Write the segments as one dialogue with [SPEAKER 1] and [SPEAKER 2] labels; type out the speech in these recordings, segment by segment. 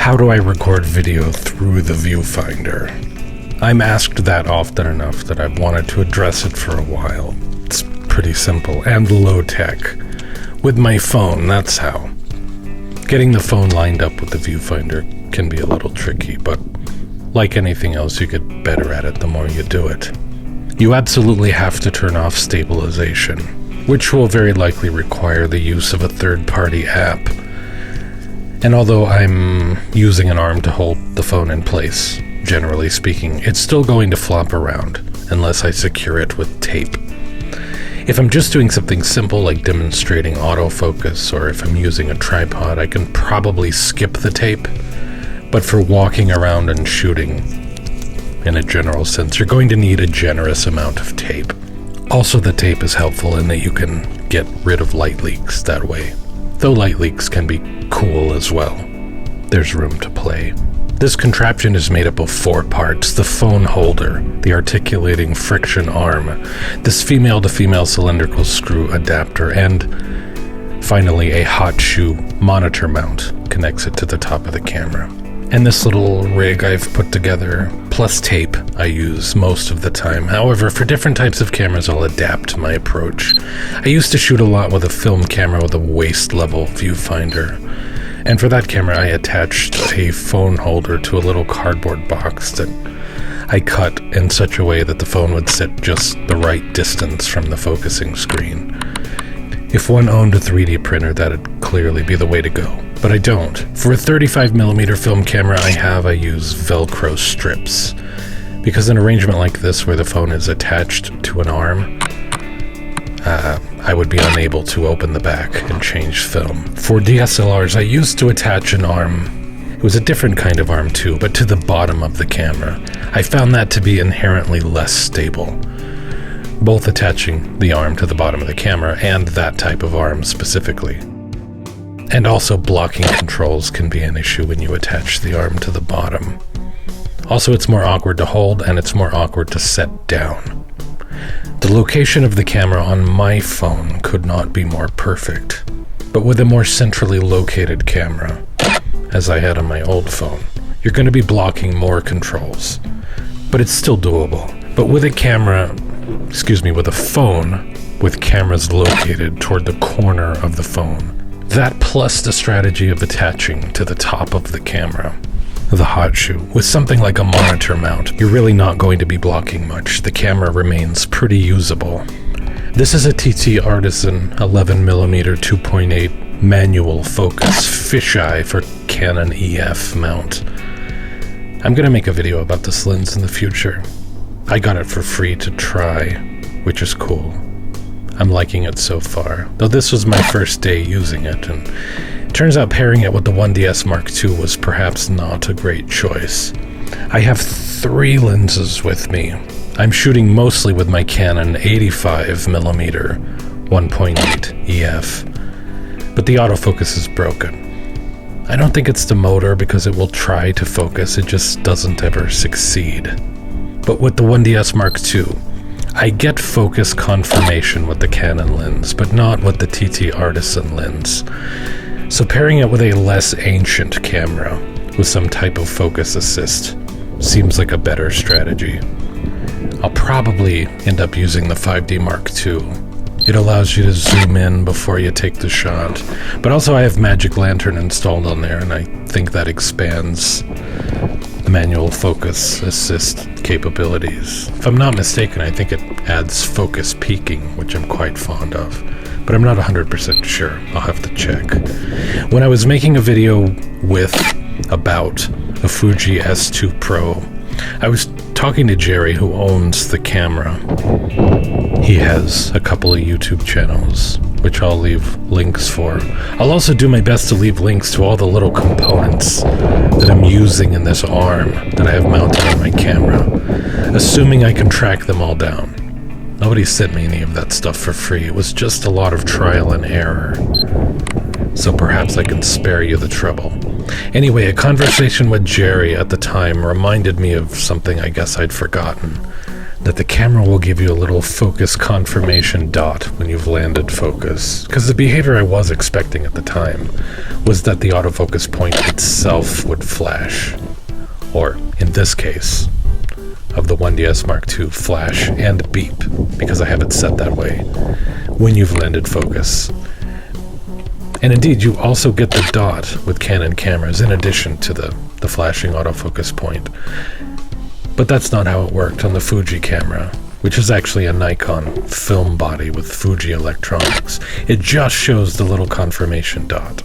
[SPEAKER 1] How do I record video through the Viewfinder? I'm asked that often enough that I've wanted to address it for a while. It's pretty simple and low-tech. With my phone, that's how. Getting the phone lined up with the Viewfinder can be a little tricky, but like anything else, you get better at it the more you do it. You absolutely have to turn off stabilization, which will very likely require the use of a third-party app. And although I'm using an arm to hold the phone in place, generally speaking, it's still going to flop around unless I secure it with tape. If I'm just doing something simple like demonstrating autofocus, or if I'm using a tripod, I can probably skip the tape. But for walking around and shooting, in a general sense, you're going to need a generous amount of tape. Also, the tape is helpful in that you can get rid of light leaks that way. Though light leaks can be cool as well. There's room to play. This contraption is made up of 4 parts: the phone holder, the articulating friction arm, this female-to-female cylindrical screw adapter, and finally a hot shoe monitor mount connects it to the top of the camera. And this little rig I've put together, plus tape, I use most of the time. However, for different types of cameras, I'll adapt my approach. I used to shoot a lot with a film camera with a waist-level viewfinder. And for that camera, I attached a phone holder to a little cardboard box that I cut in such a way that the phone would sit just the right distance from the focusing screen. If one owned a 3D printer, that'd clearly be the way to go. But I don't. For a 35mm film camera I use Velcro strips. Because an arrangement like this, where the phone is attached to an arm, I would be unable to open the back and change film. For DSLRs, I used to attach an arm. It was a different kind of arm too, but to the bottom of the camera. I found that to be inherently less stable. Both attaching the arm to the bottom of the camera and that type of arm specifically. And also blocking controls can be an issue when you attach the arm to the bottom. Also, it's more awkward to hold and it's more awkward to set down. The location of the camera on my phone could not be more perfect, but with a more centrally located camera, as I had on my old phone, you're going to be blocking more controls, but it's still doable. But with a phone with cameras located toward the corner of the phone, that plus the strategy of attaching to the top of the camera, the hot shoe, with something like a monitor mount, you're really not going to be blocking much. The camera remains pretty usable. This is a TTArtisan 11mm 2.8 manual focus fisheye for Canon EF mount. I'm gonna make a video about this lens in the future. I got it for free to try, which is cool. I'm liking it so far, though this was my first day using it, and it turns out pairing it with the 1DS Mark II was perhaps not a great choice. I have 3 lenses with me. I'm shooting mostly with my Canon 85mm 1.8 EF, but the autofocus is broken. I don't think it's the motor because it will try to focus, it just doesn't ever succeed. But with the 1DS Mark II, I get focus confirmation with the Canon lens, but not with the TTArtisan lens. So pairing it with a less ancient camera with some type of focus assist seems like a better strategy. I'll probably end up using the 5D Mark II. It allows you to zoom in before you take the shot, but also I have Magic Lantern installed on there, and I think that expands manual focus assist capabilities. If I'm not mistaken, I think it adds focus peaking, which I'm quite fond of, but I'm not 100% sure. I'll have to check. When I was making a video about a Fuji S2 Pro, I was talking to Jerry, who owns the camera. He has a couple of YouTube channels, which I'll leave links for. I'll also do my best to leave links to all the little components that I'm using in this arm that I have mounted on my camera, assuming I can track them all down. Nobody sent me any of that stuff for free. It was just a lot of trial and error. So perhaps I can spare you the trouble. Anyway, a conversation with Jerry at the time reminded me of something I guess I'd forgotten. that the camera will give you a little focus confirmation dot when you've landed focus. Because the behavior I was expecting at the time was that the autofocus point itself would flash. Or, in this case, of the 1DS Mark II, flash and beep, because I have it set that way, when you've landed focus. And indeed, you also get the dot with Canon cameras in addition to the flashing autofocus point. But that's not how it worked on the Fuji camera, which is actually a Nikon film body with Fuji electronics. It just shows the little confirmation dot,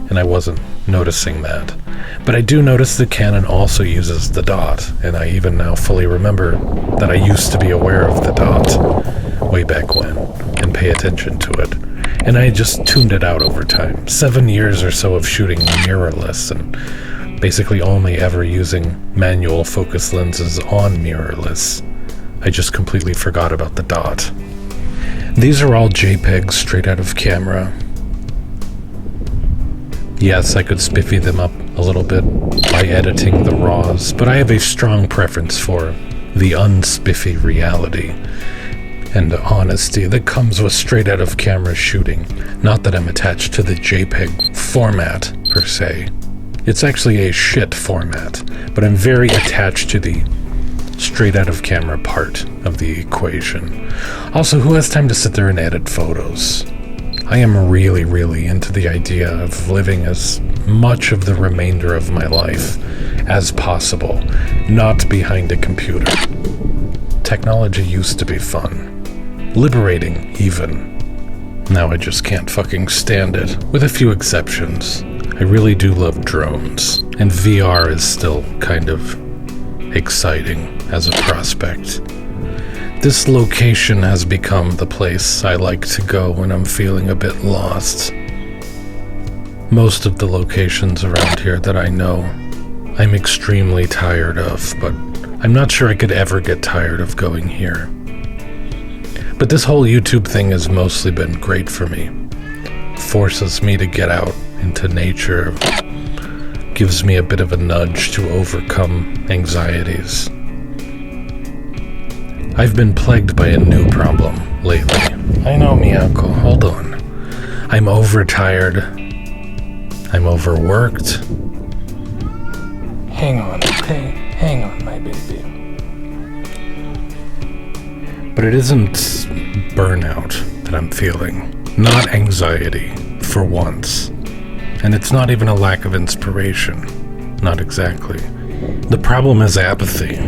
[SPEAKER 1] and I wasn't noticing that. But I do notice that Canon also uses the dot, and I even now fully remember that I used to be aware of the dot way back when and pay attention to it. And I just tuned it out over time. 7 years or so of shooting mirrorless and basically only ever using manual focus lenses on mirrorless. I just completely forgot about the dot. These are all JPEGs straight out of camera. Yes, I could spiffy them up a little bit by editing the RAWs, but I have a strong preference for the unspiffy reality and honesty that comes with straight out of camera shooting. Not that I'm attached to the JPEG format, per se. It's actually a shit format, but I'm very attached to the straight out of camera part of the equation. Also, who has time to sit there and edit photos? I am really, really into the idea of living as much of the remainder of my life as possible, not behind a computer. Technology used to be fun. Liberating, even. Now I just can't fucking stand it, with a few exceptions. I really do love drones, and VR is still kind of exciting as a prospect. This location has become the place I like to go when I'm feeling a bit lost. Most of the locations around here that I know, I'm extremely tired of, but I'm not sure I could ever get tired of going here. But this whole YouTube thing has mostly been great for me. Forces me to get out into nature, gives me a bit of a nudge to overcome anxieties. I've been plagued by a new problem lately. I know, Miyako, hold on. I'm overtired. I'm overworked. Hang on, my baby. But it isn't burnout that I'm feeling. Not anxiety, for once. And it's not even a lack of inspiration. Not exactly. The problem is apathy.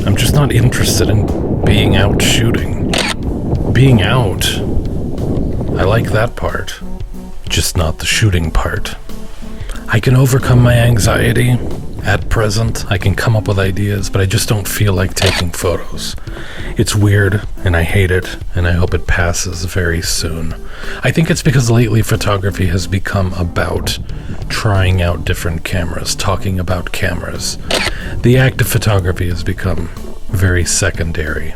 [SPEAKER 1] I'm just not interested in being out shooting. Being out, I like that part. Just not the shooting part. I can overcome my anxiety. At present, I can come up with ideas, but I just don't feel like taking photos. It's weird, and I hate it, and I hope it passes very soon. I think it's because lately photography has become about trying out different cameras, talking about cameras. The act of photography has become very secondary.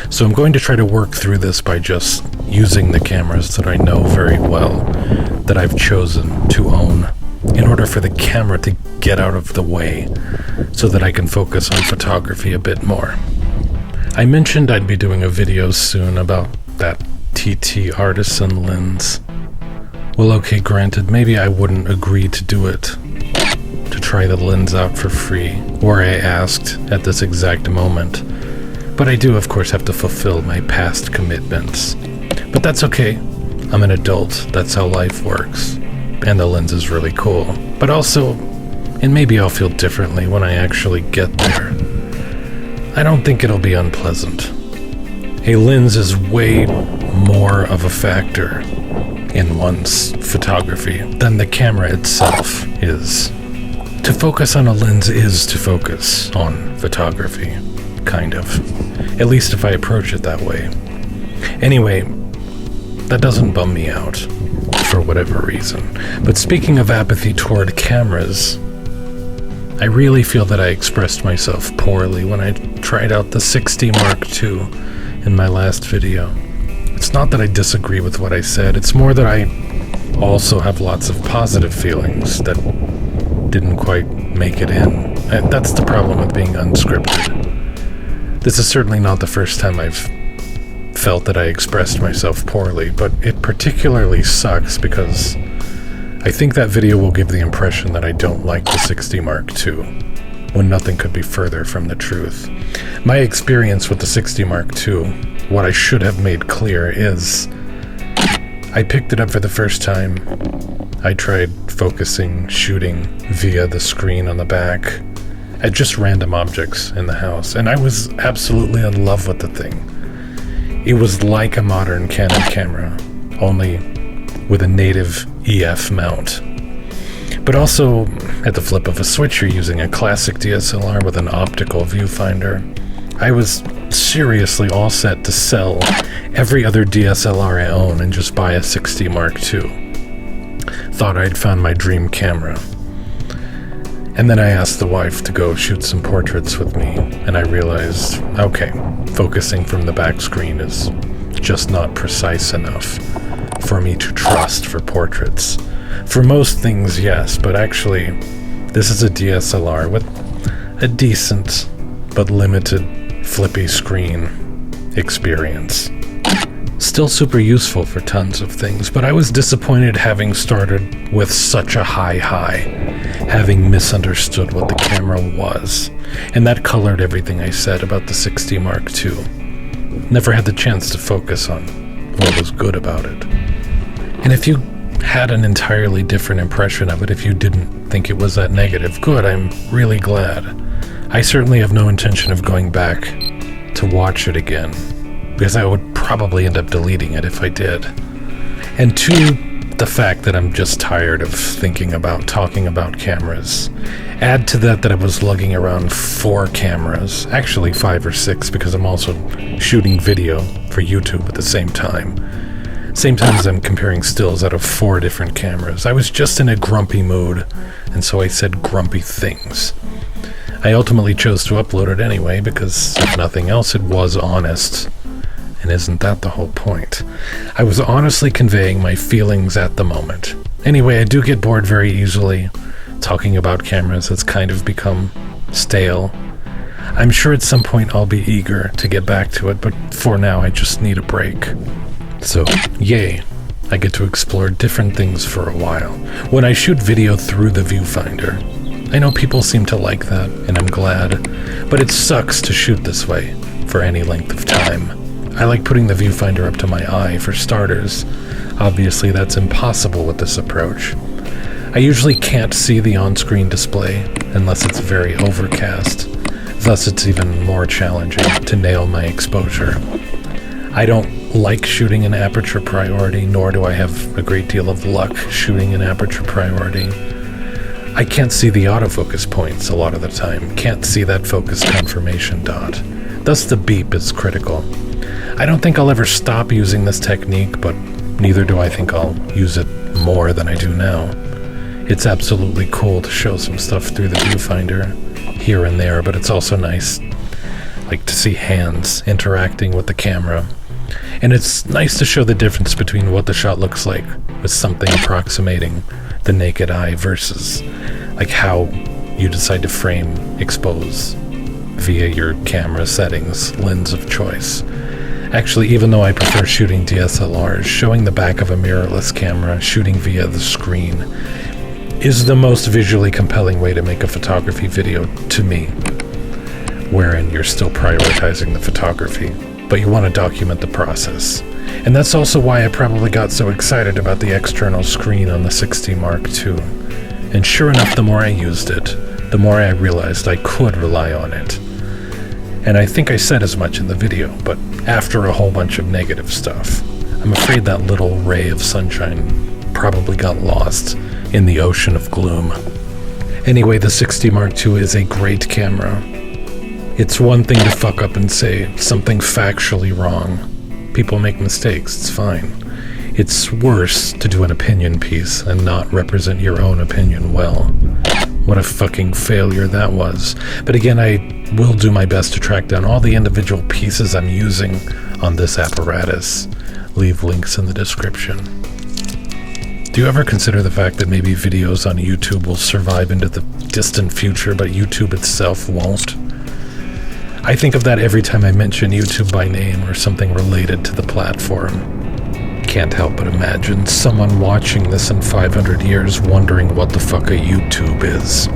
[SPEAKER 1] So I'm going to try to work through this by just using the cameras that I know very well, that I've chosen to own, in order for the camera to get out of the way so that I can focus on photography a bit more. I mentioned I'd be doing a video soon about that TTArtisan lens. Well, okay, granted, maybe I wouldn't agree to do it, to try the lens out for free, or I asked at this exact moment. But I do, of course, have to fulfill my past commitments. But that's okay. I'm an adult. That's how life works. And the lens is really cool. But also, and maybe I'll feel differently when I actually get there, I don't think it'll be unpleasant. A lens is way more of a factor in one's photography than the camera itself is. To focus on a lens is to focus on photography, kind of. At least if I approach it that way. Anyway, that doesn't bum me out, for whatever reason. But speaking of apathy toward cameras, I really feel that I expressed myself poorly when I tried out the 60 Mark II in my last video. It's not that I disagree with what I said, it's more that I also have lots of positive feelings that didn't quite make it in. And that's the problem with being unscripted. This is certainly not the first time I've felt that I expressed myself poorly, but it particularly sucks because I think that video will give the impression that I don't like the 60 Mark II, when nothing could be further from the truth. My experience with the 60 Mark II, what I should have made clear is, I picked it up for the first time. I tried focusing, shooting via the screen on the back at just random objects in the house, and I was absolutely in love with the thing. It was like a modern Canon camera, only with a native EF mount. But also, at the flip of a switch, you're using a classic DSLR with an optical viewfinder. I was seriously all set to sell every other DSLR I own and just buy a 60 Mark II. Thought I'd found my dream camera. And then I asked the wife to go shoot some portraits with me, and I realized, okay, focusing from the back screen is just not precise enough for me to trust for portraits. For most things, yes, but actually, this is a DSLR with a decent but limited flippy screen experience. Still super useful for tons of things, but I was disappointed having started with such a high, having misunderstood what the camera was, and that colored everything I said about the 60 Mark II. Never had the chance to focus on what was good about it. And if you had an entirely different impression of it, if you didn't think it was that negative, good, I'm really glad. I certainly have no intention of going back to watch it again, because I would probably end up deleting it if I did. And two, the fact that I'm just tired of thinking about talking about cameras. Add to that I was lugging around 4 cameras, actually 5 or 6, because I'm also shooting video for YouTube at the same time. Same time as I'm comparing stills out of 4 different cameras. I was just in a grumpy mood, and so I said grumpy things. I ultimately chose to upload it anyway, because if nothing else, it was honest. And isn't that the whole point? I was honestly conveying my feelings at the moment. Anyway, I do get bored very easily. Talking about cameras has kind of become stale. I'm sure at some point I'll be eager to get back to it, but for now I just need a break. So, yay, I get to explore different things for a while. When I shoot video through the viewfinder, I know people seem to like that, and I'm glad, but it sucks to shoot this way for any length of time. I like putting the viewfinder up to my eye, for starters. Obviously, that's impossible with this approach. I usually can't see the on-screen display unless it's very overcast, thus it's even more challenging to nail my exposure. I don't like shooting in aperture priority, nor do I have a great deal of luck shooting in aperture priority. I can't see the autofocus points a lot of the time, can't see that focus confirmation dot. Thus the beep is critical. I don't think I'll ever stop using this technique, but neither do I think I'll use it more than I do now. It's absolutely cool to show some stuff through the viewfinder here and there, but it's also nice, like, to see hands interacting with the camera. And it's nice to show the difference between what the shot looks like with something approximating the naked eye versus like how you decide to frame, expose via your camera settings, lens of choice. Actually, even though I prefer shooting DSLRs, showing the back of a mirrorless camera, shooting via the screen, is the most visually compelling way to make a photography video to me, wherein you're still prioritizing the photography, but you want to document the process. And that's also why I probably got so excited about the external screen on the 60 Mark II. And sure enough, the more I used it, the more I realized I could rely on it. And I think I said as much in the video, but after a whole bunch of negative stuff, I'm afraid that little ray of sunshine probably got lost in the ocean of gloom. Anyway, the 60 Mark II is a great camera. It's one thing to fuck up and say something factually wrong. People make mistakes, it's fine. It's worse to do an opinion piece and not represent your own opinion well. What a fucking failure that was. But again, I will do my best to track down all the individual pieces I'm using on this apparatus. Leave links in the description. Do you ever consider the fact that maybe videos on YouTube will survive into the distant future, but YouTube itself won't? I think of that every time I mention YouTube by name or something related to the platform. Can't help but imagine someone watching this in 500 years wondering what the fuck a YouTube is.